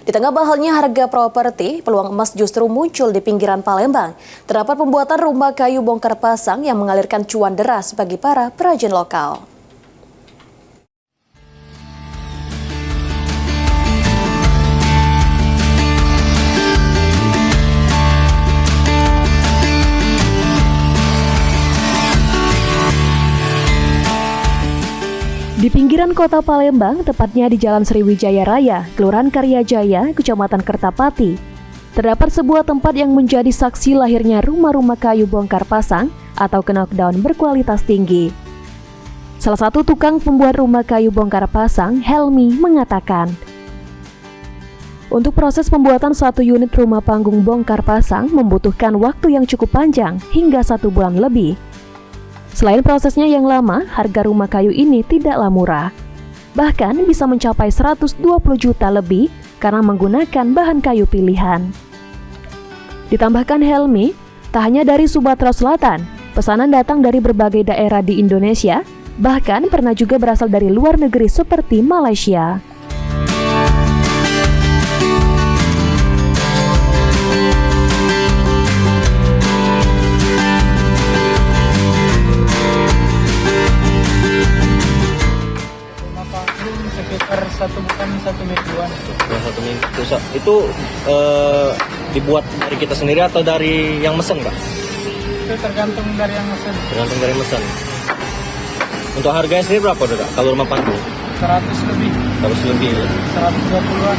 Di tengah mahalnya harga properti, peluang emas justru muncul di pinggiran Palembang. Terdapat pembuatan rumah kayu bongkar pasang yang mengalirkan cuan deras bagi para perajin lokal. Di pinggiran kota Palembang, tepatnya di Jalan Sriwijaya Raya, Kelurahan Karyajaya, Kecamatan Kertapati, terdapat sebuah tempat yang menjadi saksi lahirnya rumah-rumah kayu bongkar pasang atau knockdown berkualitas tinggi. Salah satu tukang pembuat rumah kayu bongkar pasang, Helmi, mengatakan, untuk proses pembuatan satu unit rumah panggung bongkar pasang membutuhkan waktu yang cukup panjang hingga 1 bulan lebih. Selain prosesnya yang lama, harga rumah kayu ini tidaklah murah. Bahkan bisa mencapai 120 juta lebih karena menggunakan bahan kayu pilihan. Ditambahkan Helmi, tak hanya dari Sumatera Selatan, pesanan datang dari berbagai daerah di Indonesia, bahkan pernah juga berasal dari luar negeri seperti Malaysia. Sekitar 1 mingguan. Ya, 1 minggu. Itu dibuat dari kita sendiri atau dari yang mesen, Pak? Itu tergantung dari yang mesen. Tergantung dari mesen. Untuk harganya sendiri berapa, Kak? Kalau rumah panggung? 100 lebih. 100 lebih. 120-an.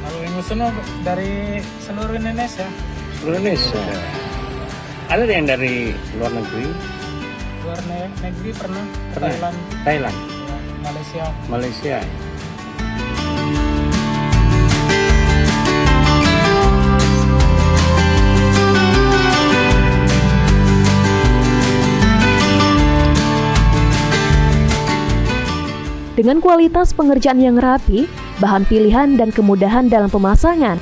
Kalau yang mesen dari seluruh Indonesia. Seluruh Indonesia. Ada yang dari luar negeri? Luar negeri pernah. Thailand. Malaysia. Dengan kualitas pengerjaan yang rapi, bahan pilihan dan kemudahan dalam pemasangan,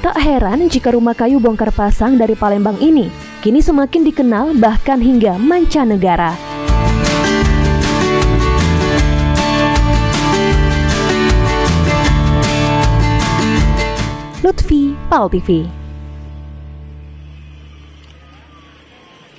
tak heran jika rumah kayu bongkar pasang dari Palembang ini kini semakin dikenal bahkan hingga mancanegara. Lutfi, PAL TV.